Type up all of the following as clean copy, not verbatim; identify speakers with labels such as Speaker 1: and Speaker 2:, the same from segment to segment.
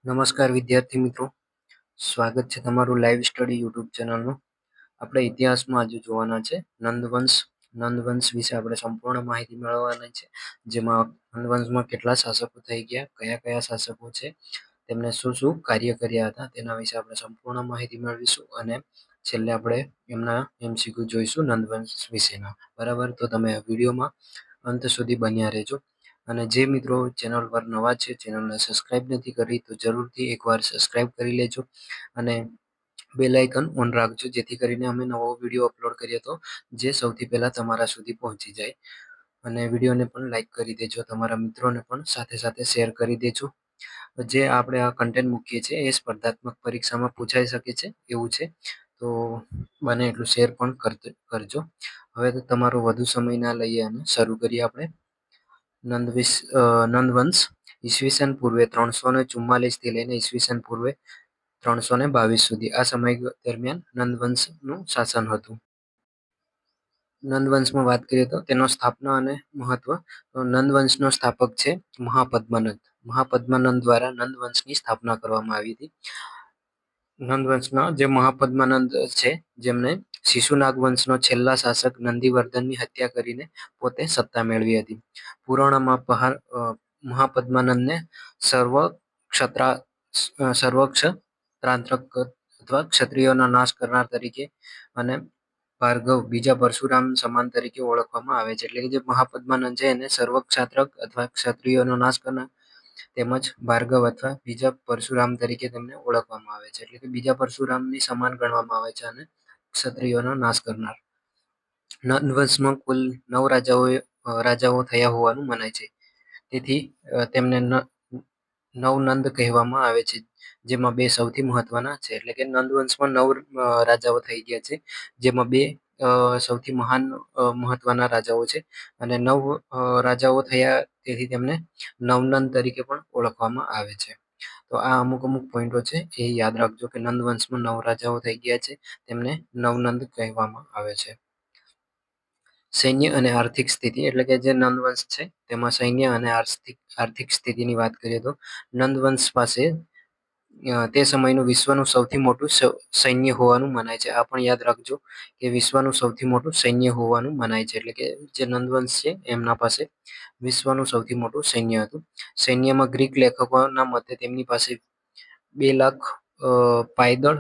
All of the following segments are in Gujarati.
Speaker 1: નમસ્કાર વિદ્યાર્થી મિત્રો, સ્વાગત છે તમારું લાઈવ સ્ટડી યુટ્યુબ ચેનલનું. આપણે ઇતિહાસમાં આજે જોવાના છે નંદવંશ. નંદવંશ વિશે આપણે સંપૂર્ણ માહિતી મેળવવાની છે, જેમાં નંદવંશમાં કેટલા શાસકો થઈ ગયા, કયા કયા શાસકો છે, તેમને શું શું કાર્ય કર્યા હતા, તેના વિશે આપણે સંપૂર્ણ માહિતી મેળવીશું. અને છેલ્લે આપણે એમના MCQ જોઈશું નંદવંશ વિશેના. બરાબર, તો તમે વિડીયોમાં અંત સુધી બન્યા રહેજો. અને જે મિત્રો ચેનલ પર નવા છે, ચેનલને સબસ્ક્રાઇબ નથી કરી તો જરૂરથી એકવાર સબસ્ક્રાઇબ કરી લેજો અને બેલ આઇકન ઓન રાખજો, જેથી કરીને અમે નવો વિડીયો અપલોડ કરીએ તો જે સૌથી પહેલા તમારા સુધી પહોંચી જાય. અને વિડીયોને પણ લાઈક કરી દેજો, તમારા મિત્રોને પણ સાથે સાથે શેર કરી દેજો. જે આપણે આ કન્ટેન્ટ મૂકીએ છીએ એ સ્પર્ધાત્મક પરીક્ષામાં પૂછાઈ શકે છે એવું છે, તો બને એટલું શેર પણ કરજો. હવે તો તમારો વધુ સમય ના લઈએ અને શરૂ કરીએ આપણે. નંદવંશ ઈસવીસન પૂર્વે 344 થી લઈને ઈસવીસન પૂર્વે 322 સુધી આ સમય દરમિયાન નંદવંશનું શાસન હતું. નંદવંશમાં વાત કરીએ તો તેનો સ્થાપના અને મહત્વ. નંદવંશનો સ્થાપક છે મહાપદ્મનંદ. મહાપદ્મનંદ દ્વારા નંદવંશની સ્થાપના કરવામાં આવી હતી. નંદવંશના જે મહાપદ્માનંદ છે, જેમને શિશુનાગ વંશનો છેલ્લા શાસક નંદીવર્ધનની હત્યા કરીને પોતે સત્તા મેળવી હતી. પુરાણમાં મહાપદ્માનંદને સર્વક્ષત્રાંતક અથવા ક્ષત્રિયોનો નાશ કરનાર તરીકે અને ભાર્ગવ બીજા પરશુરામ સમાન તરીકે ઓળખવામાં આવે છે. એટલે કે જે મહાપદ્માનંદ છે એને સર્વક્ષાત્રક અથવા ક્ષત્રિયોનો નાશ કરનાર તેમજ ભાર્ગવ અથવા બીજા પરશુરામ તરીકે તેમને ઓળખવામાં આવે છે. એટલે કે બીજા પરશુરામની સમાન ગણવામાં આવે છે અને ક્ષત્રિયોનો નાશ કરનાર. નંદવંશમાં કુલ 9 રાજાઓ થયા હોવાનું મનાય છે. તેથી તેમને નવનંદ કહેવામાં આવે છે, જેમાં 2 સૌથી મહત્વના છે. એટલે કે નંદવંશમાં 9 રાજાઓ થઈ ગયા છે, જેમાં 2 સૌથી મહત્વના રાજાઓ છે અને 9 રાજાઓ થયા, તેથી તેમને નવનંદ તરીકે પણ ઓળખવામાં આવે છે. તો આ અમુક પોઈન્ટો છે એ યાદ રાખજો કે નંદવંશમાં 9 રાજાઓ થઈ ગયા છે, તેમને નવનંદ કહેવામાં આવે છે. સૈન્ય અને આર્થિક સ્થિતિ. એટલે કે જે નંદવંશ છે તેમાં સૈન્ય અને આર્થિક સ્થિતિની વાત કરીએ તો નંદવંશ પાસે તે સમયનું વિશ્વનું સૌથી મોટું સૈન્ય હોવાનું મનાય છે. આ પણ યાદ રાખજો કે વિશ્વનું સૌથી મોટું સૈન્ય હોવાનું મનાય છે. એટલે કે જે નંદવંશ છે એમના પાસે વિશ્વનું સૌથી મોટું સૈન્ય હતું. સૈન્યમાં ગ્રીક લેખકોના મતે તેમની પાસે 2 લાખ પાયદળ,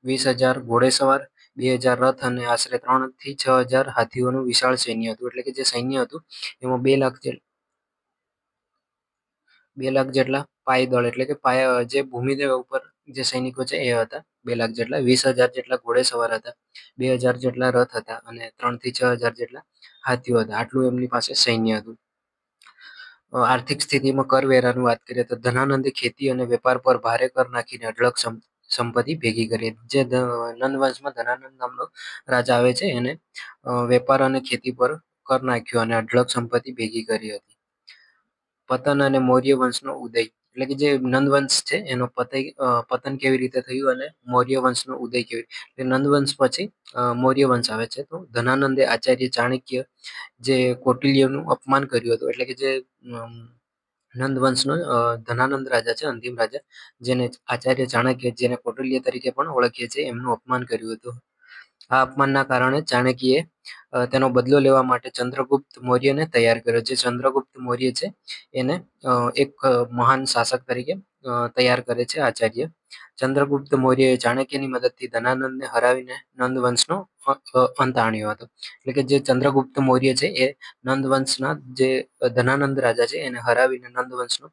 Speaker 1: 20,000 ઘોડેસવાર, 2,000 રથ અને આશરે 3 થી 6,000 હાથીઓનું વિશાળ સૈન્ય હતું. એટલે કે જે સૈન્ય હતું એમાં 2 લાખ જેટલા પાયદળ, એટલે કે જે ભૂમિદેવ ઉપર જે સૈનિકો છે એ હતા 2 લાખ જેટલા, 20,000 જેટલા ઘોડેસવાર હતા, 2,000 જેટલા રથ હતા અને 3 થી 6,000 જેટલા હાથીઓ હતા. આટલું એમની પાસે સૈન્ય હતું. આર્થિક સ્થિતિમાં કરવેરાની વાત કરીએ તો ધનાનંદે ખેતી અને વેપાર પર ભારે કર નાખીને અઢળક સંપત્તિ ભેગી કરી. જે નંદવંશમાં ધનાનંદ નામનો રાજા આવે છે, એને વેપાર અને ખેતી પર કર નાખ્યો અને અઢળક સંપત્તિ ભેગી કરી હતી. પતન અને મૌર્ય વંશનો ઉદય. એટલે કે જે નંદવંશ છે એનો પતન કેવી રીતે થયું અને મૌર્ય વંશનો ઉદય કેવી રીતે. નંદવંશ પછી મૌર્ય વંશ આવે છે. તો ધનાનંદે આચાર્ય ચાણક્ય જે કૌટિલ્યનું અપમાન કર્યું હતું. એટલે કે જે નંદવંશનો ધનાનંદ રાજા છે, અંતિમ રાજા, જેને આચાર્ય ચાણક્ય, જેને કૌટિલ્ય તરીકે પણ ઓળખીએ છીએ, એમનું અપમાન કર્યું હતું. આ અપમાનના કારણે ચાણક્યએ તેનો બદલો લેવા માટે ચંદ્રગુપ્ત મૌર્યને તૈયાર કર્યો. જે ચંદ્રગુપ્ત મૌર્ય છે એને એક મહાન શાસક તરીકે તૈયાર કરે છે આચાર્ય. ચંદ્રગુપ્ત મૌર્યએ ચાણક્યની મદદથી ધનાનંદને હરાવીને નંદવંશનો અંત આણ્યો હતો. એટલે કે જે ચંદ્રગુપ્ત મૌર્ય છે એ નંદવંશના જે ધનાનંદ રાજા છે એને હરાવીને નંદવંશનો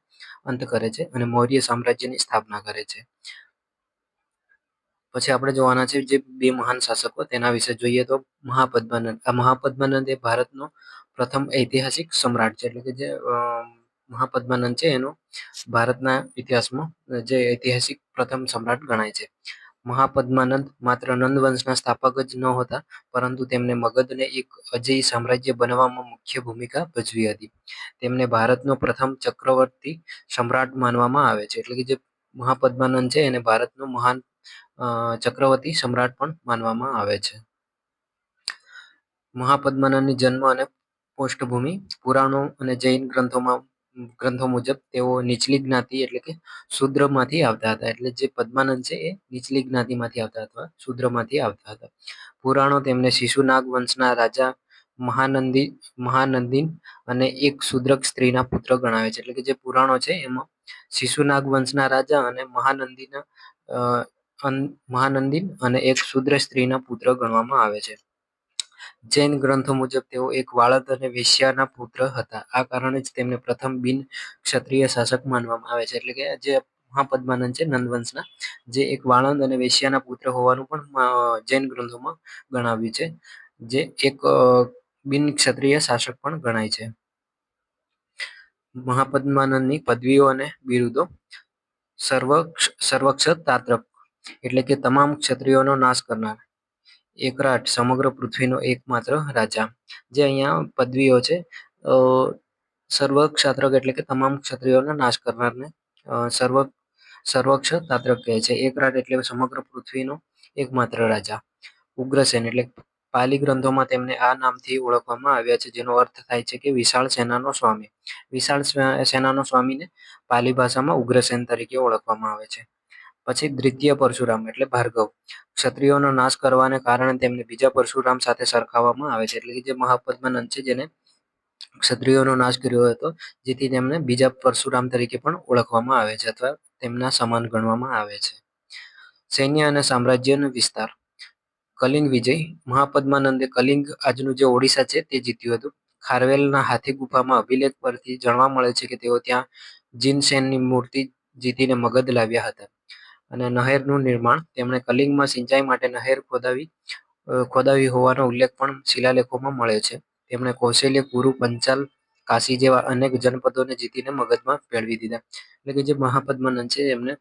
Speaker 1: અંત કરે છે અને મૌર્ય સામ્રાજ્યની સ્થાપના કરે છે. પછી આપણે જોવાના છે જે 2 મહાન શાસકો, તેના વિશે જોઈએ તો મહાપદ્માનંદ. આ મહાપદ્માનંદ એ ભારતનો પ્રથમ ઐતિહાસિક સમ્રાટ છે. એટલે કે જે મહાપદ્માનંદ છે એનો ભારતના ઇતિહાસમાં જે ઐતિહાસિક પ્રથમ સમ્રાટ ગણાય છે. મહાપદ્માનંદ માત્ર નંદવંશના સ્થાપક જ નહોતા, પરંતુ તેમને મગધને એક અજેય સામ્રાજ્ય બનાવવામાં મુખ્ય ભૂમિકા ભજવી હતી. તેમને ભારતનો પ્રથમ ચક્રવર્તી સમ્રાટ માનવામાં આવે છે. એટલે કે જે મહાપદ્માનંદ છે એને ભારતનો મહાન ચક્રવર્તી સમ્રાટ પણ માનવામાં આવે છે. મહાપદ્માનંદની જન્મ અને પૃષ્ઠભૂમિ. પુરાણો અને જૈન ગ્રંથોમાં ગ્રંથો મુજબ તેઓ નીચલી જ્ઞાતિ એટલે કે શૂદ્રમાંથી આવતા હતા. એટલે જે પદ્માનંદ છે એ નીચલી જ્ઞાતિમાંથી આવતા અથવા શૂદ્રમાંથી આવતા હતા. પુરાણો તેમને શિશુનાગ વંશના રાજા મહાનંદીન અને એક શૂદ્રક સ્ત્રીના પુત્ર ગણાવે છે. એટલે કે જે પુરાણો છે એમાં શિશુનાગ વંશના રાજા અને મહાનંદીન અને એક શૂદ્ર સ્ત્રીના પુત્ર ગણવામાં આવે છે. જૈન ગ્રંથો મુજબ તેઓ એક વાળંદ અને વેશ્યાના પુત્ર હતા. આ કારણે જ તેમને પ્રથમ બિન ક્ષત્રિય શાસક માનવામાં આવે છે. એટલે કે જે મહાપદ્માનંદ છે નંદવંશના, જે એક વાળંદ અને વેશ્યાના પુત્ર હોવાનું પણ જૈન ગ્રંથોમાં ગણાવ્યું છે, જે એક બિન ક્ષત્રિય શાસક પણ ગણાય છે. મહાપદ્માનંદની પદવીઓ અને બિરુદો: સર્વક્ષતાત્રક એટલે કે તમામ ક્ષત્રિયોનો નાશ કરનાર, એકરાટ સમગ્ર પૃથ્વીનો એકમાત્ર રાજા. જે અહીંયા પદવીઓ છે, સર્વક્ષાત્રક એટલે કે તમામ ક્ષત્રિયોનો નાશ કરનારને સર્વક્ષતાત્રક કહે છે. એકરાટ એટલે સમગ્ર પૃથ્વીનો એકમાત્ર રાજા. ઉગ્રસેન એટલે પાલી ગ્રંથોમાં તેમને આ નામથી ઓળખવામાં આવ્યા છે, જેનો અર્થ થાય છે કે વિશાળ સેનાનો સ્વામી. વિશાળ સેનાનો સ્વામીને પાલી ભાષામાં ઉગ્રસેન તરીકે ઓળખવામાં આવે છે. પછી દ્વિતીય પરશુરામ એટલે ભાર્ગવ. ક્ષત્રિયોનો નાશ કરવાને કારણે તેમને બીજા પરશુરામ સાથે સરખાવવામાં આવે છે. એટલે કે જે મહાપદ્માનંદ છે જેને ક્ષત્રિયોનો નાશ કર્યો હતો, જેથી તેમને બીજા પરશુરામ તરીકે પણ ઓળખવામાં આવે છે અથવા તેમના સમાન ગણવામાં આવે છે. સૈન્ય અને સામ્રાજ્યનો વિસ્તાર: કલિંગ વિજય: મહાપદ્માનંદે કલિંગ, આજનું જે ઓડિશા છે તે જીત્યું હતું. ખારવેલના હાથી ગુફામાં અભિલેખ પરથી જાણવા મળે છે કે તેઓ ત્યાં જીનસેનની મૂર્તિ જીતીને મગધ લાવ્યા હતા. અને નહેરનું નિર્માણ: તેમણે કલિંગમાં સિંચાઈ માટે નહેર ખોદાવી હોવાનો ઉલ્લેખ પણ શિલાલેખોમાં મળે છે. તેમણે કૌશલ્ય, કુરુ, પંચાલ, કાશી જેવા અનેક જનપદોને જીતીને મગધમાં ભેળવી દીધા. એટલે કે જે મહાપદ્માનંદ છે એમને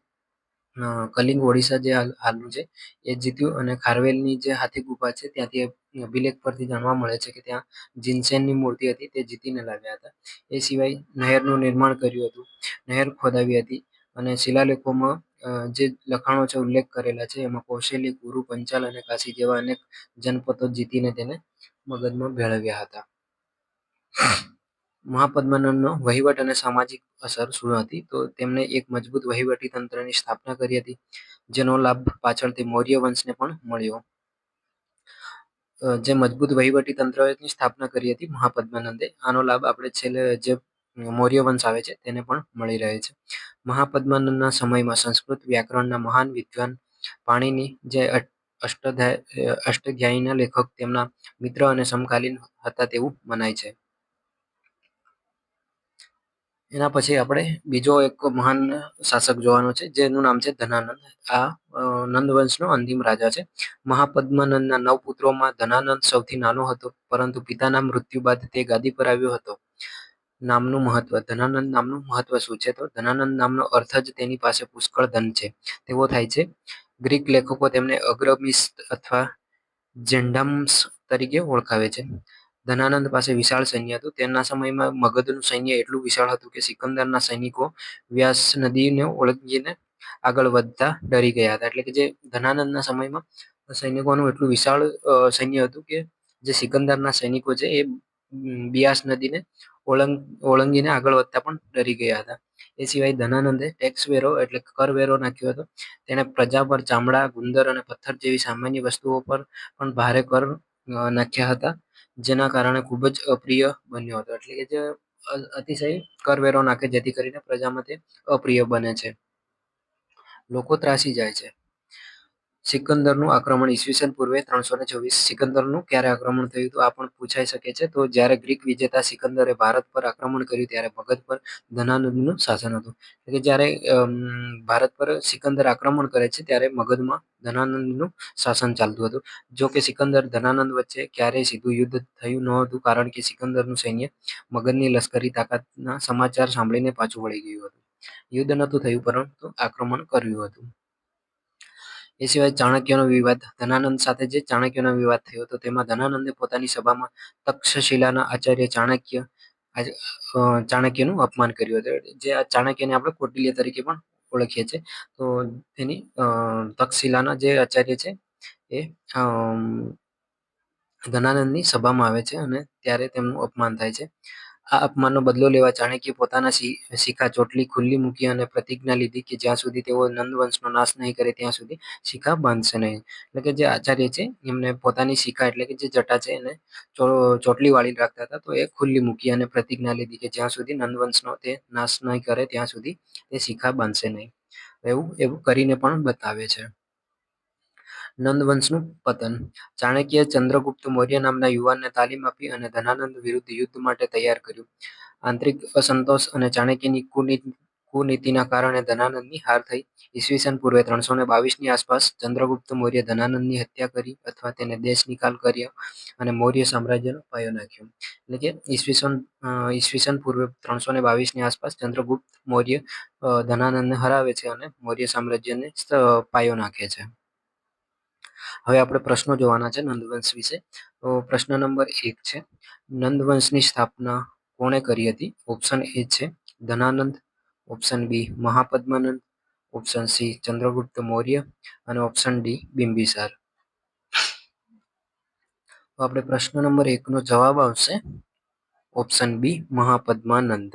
Speaker 1: કલિંગ ઓડિશા જે હાલનું છે એ જીત્યું, અને ખારવેલની જે હાથી ગુફા છે ત્યાંથી અભિલેખ પરથી જાણવા મળે છે કે ત્યાં જીનસેનની મૂર્તિ હતી તે જીતીને લાવ્યા હતા. એ સિવાય નહેરનું નિર્માણ કર્યું હતું, નહેર ખોદાવી હતી, અને શિલાલેખોમાં જે લખાણો છે ઉલ્લેખ કરેલા છે એમાં કૌશલ્ય, કુરુ, પંચાલ અને કાશી જેવા અનેક જનપદો જીતીને તેને મગધમાં ભેળવ્યા હતા. મહાપદ્માનંદનો વહીવટ અને સામાજિક અસર શું હતી? તો તેમણે એક મજબૂત વહીવટી તંત્રની સ્થાપના કરી હતી, જેનો લાભ પાછળથી મૌર્ય વંશને પણ મળ્યો. જે મજબૂત વહીવટી તંત્રની સ્થાપના કરી હતી મહાપદ્માનંદે, આનો લાભ આપણે છેલ્લે જે મૌર્ય વંશ આવે છે તેને પણ મળી રહે છે. મહાપદ્માનંદના સમયમાં સંસ્કૃત વ્યાકરણના મહાન વિદ્વાન પાણિની, જે અષ્ટાધ્યાયીના લેખક, તેમના મિત્ર અને સમકાલીન હતા તેવું મનાય છે. એના પછી આપણે બીજો એક મહાન શાસક જોવાનો છે, જેનું નામ છે ધનાનંદ. આ નંદવંશનો અંતિમ રાજા છે. મહાપદ્માનંદના 9 પુત્રોમાં ધનાનંદ સૌથી નાનો હતો, પરંતુ પિતાના મૃત્યુ બાદ તે ગાદી પર આવ્યો હતો. નામનું મહત્વ: ધનાનંદ નામનું મહત્વ શું છે? તો ધનાનંદ નામનો અર્થ જ તેની પાસે પુષ્કળ ધન છે તેવો થાય છે. ગ્રીક લેખકો તેમને અગ્રમિસ અથવા જેન્ડામ્સ તરીકે ઓળખાવે છે. ધનાનંદ પાસે વિશાળ સૈન્ય હતું. તેના સમયમાં મગધનું સૈન્ય એટલું વિશાળ હતું કે સિકંદરના સૈનિકો વ્યાસ નદીને ઓળંગીને આગળ વધતા ડરી ગયા હતા. એટલે કે જે ધનાનંદના સમયમાં સૈનિકોનું એટલું વિશાળ સૈન્ય હતું કે જે સિકંદરના સૈનિકો છે એ બિયાસ નદીને ઓળંગીને આગળ વધતા પણ ડરી ગયા હતા. એ સિવાય ધનાનંદે ટેક્સ વેરો એટલે કરવેરો નાખ્યો હતો. તેણે પ્રજા પર ચામડા, ગુંદર અને પથ્થર જેવી સામાન્ય વસ્તુઓ પર પણ ભારે કર નાખ્યા હતા, જેના કારણે ખૂબ જ અપ્રિય બન્યો હતો. એટલે કે જે અતિશય કરવેરો નાખે જેથી કરીને પ્રજામાં તે અપ્રિય બને છે, લોકો ત્રાસી જાય છે. સિકંદરનું આક્રમણ ઈસવીસન પૂર્વે 326. સિકંદરનું ક્યારે આક્રમણ થયું હતું આ પણ પૂછાઈ શકે છે. તો જ્યારે ગ્રીક વિજેતા સિકંદરે ભારત પર આક્રમણ કર્યું ત્યારે મગધ પર ધનાનંદનું શાસન હતું. એટલે કે જ્યારે ભારત પર સિકંદર આક્રમણ કરે છે ત્યારે મગધમાં ધનાનંદનું શાસન ચાલતું હતું. જો કે સિકંદર ધનાનંદ વચ્ચે ક્યારેય સીધું યુદ્ધ થયું નહોતું, કારણ કે સિકંદરનું સૈન્ય મગધની લશ્કરી તાકાતના સમાચાર સાંભળીને પાછું વળી ગયું હતું. યુદ્ધ નહોતું થયું, પરંતુ આક્રમણ કર્યું હતું. એ સિવાય ચાણક્યનો વિવાદ: ધનાનંદ સાથે જે ચાણક્યનો વિવાદ થયો હતો તેમાં ધનાનંદે પોતાની સભામાં તક્ષશિલાના આચાર્ય ચાણક્યનું અપમાન કર્યું હતું. જે આ ચાણક્યને આપણે કૌટિલ્ય તરીકે પણ ઓળખીએ છીએ. તો તેની તક્ષશિલાના જે આચાર્ય છે એ ધનાનંદની સભામાં આવે છે અને ત્યારે તેમનું અપમાન થાય છે. આ અપમાનનો બદલો લેવા ચાણક્યે પોતાના શિખા ચોટલી ખુલ્લી મૂકી અને પ્રતિજ્ઞા લીધી કે જ્યાં સુધી તેઓ નંદવંશનો નાશ નહીં કરે ત્યાં સુધી શિખા બાંધશે નહીં. એટલે કે જે આચાર્ય છે એમને પોતાની શિખા એટલે કે જે જટા છે એને ચોટલી વાળી રાખતા હતા, તો એ ખુલ્લી મૂકી અને પ્રતિજ્ઞા લીધી કે જ્યાં સુધી નંદવંશનો તે નાશ નહીં કરે ત્યાં સુધી તે શિખા બાંધશે નહીં. એવું એવું કરીને પણ બતાવે છે. નંદવંશનું પતન. ચાણક્યએ ચંદ્રગુપ્ત મૌર્ય નામના યુવાનને તાલીમ આપી અને ધનાનંદ વિરુદ્ધ યુદ્ધ માટે તૈયાર કર્યું. આંતરિક અસંતોષ અને ચાણક્યની કુનીતિના કારણે ધનાનંદની હાર થઈ. ઈસવીસન પૂર્વે 322ની આસપાસ ચંદ્રગુપ્ત મૌર્ય ધનાનંદની હત્યા કરી અથવા તેને દેશ નિકાલ કર્યો અને મૌર્ય સામ્રાજ્યનો પાયો નાખ્યો. એટલે કે ઈસવીસન પૂર્વે 322ની આસપાસ ચંદ્રગુપ્ત મૌર્ય ધનાનંદને હરાવે છે અને મૌર્ય સામ્રાજ્યને પાયો નાખે છે. હવે આપણે પ્રશ્નો જોવાના છે નંદવંશ વિશે. તો પ્રશ્ન નંબર 1 છે, નંદવંશની સ્થાપના કોણે કરી હતી? ઓપ્શન એ છે Dhanananda, option B Mahapadmananda, option C Chandragupta Maurya અને ઓપ્શન ડી બિંબિસાર. તો આપણે પ્રશ્ન નંબર 1 નો જવાબ આવશે option B Mahapadmananda.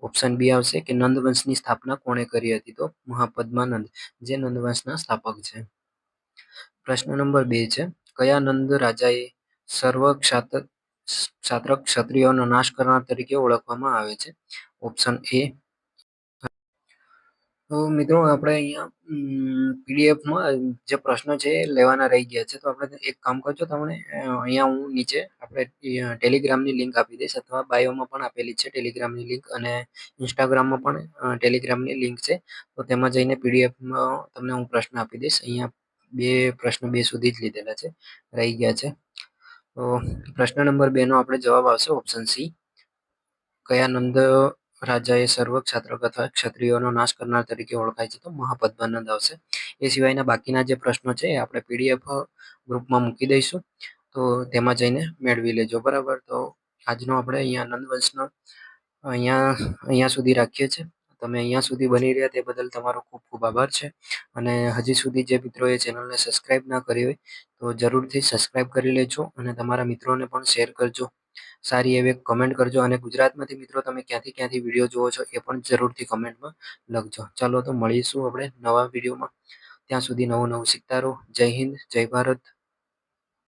Speaker 1: Option B આવશે કે નંદવંશની સ્થાપના કોણે કરી હતી? તો મહાપદ્માનંદ, જે નંદવંશના સ્થાપક છે. પ્રશ્ન નંબર 2 છે, કયા નંદ રાજાએ સર્વ ક્ષાત્રક ક્ષત્રિયોનો નાશ કરનાર તરીકે ઓળખવામાં આવે છે? Option A. તો મિત્રો આપણે અહીંયા પીડીએફમાં જે પ્રશ્નો છે એ લેવાના રહી ગયા છે, તો આપણે એક કામ કરજો, તમને અહીંયા હું નીચે આપણે ટેલિગ્રામની લિંક આપી દઈશ અથવા બાયોમાં પણ આપેલી છે ટેલિગ્રામની લિંક, અને ઇન્સ્ટાગ્રામમાં પણ ટેલિગ્રામની લિંક છે. તો તેમાં જઈને પીડીએફમાં તમને હું પ્રશ્ન આપી દઈશ. અહીંયા પ્રશ્ન 2 સુધી જ લીધેલા છે, રહી ગયા છે. તો પ્રશ્ન નંબર 2 નો આપણે જવાબ આવશે ઓપ્શન સી. કયા નંદ રાજાએ સર્વ ક્ષાત્રક અથવા ક્ષત્રિયોનો નાશ કરનાર તરીકે ઓળખાય છે? તો મહાપદ્માનંદ આવશે. એ સિવાયના બાકીના જે પ્રશ્નો છે એ આપણે પીડીએફ ગ્રુપમાં મૂકી દઈશું, તો તેમાં જઈને મેળવી લેજો. બરાબર. તો આજનો આપણે અહીંયા નંદવંશનો અહીંયા સુધી રાખીએ છીએ. તમે અહીંયા સુધી બની રહ્યા તે બદલ તમારો ખૂબ ખૂબ આભાર છે. અને હજી સુધી જે મિત્રોએ ચેનલને સબસ્ક્રાઇબ ના કરી હોય તો જરૂરથી સબસ્ક્રાઇબ કરી લેજો અને તમારા મિત્રોને પણ શેર કરજો. સારી એવી કમેન્ટ કરજો અને ગુજરાતમાંથી મિત્રો તમે ક્યાંથી વિડીયો જુઓ છો એ પણ જરૂરથી કમેન્ટમાં લખજો. ચાલો તો મળીશું આપણે નવા વિડીયોમાં. ત્યાં સુધી નવું શીખતા રહો. જય હિન્દ, જય ભારત.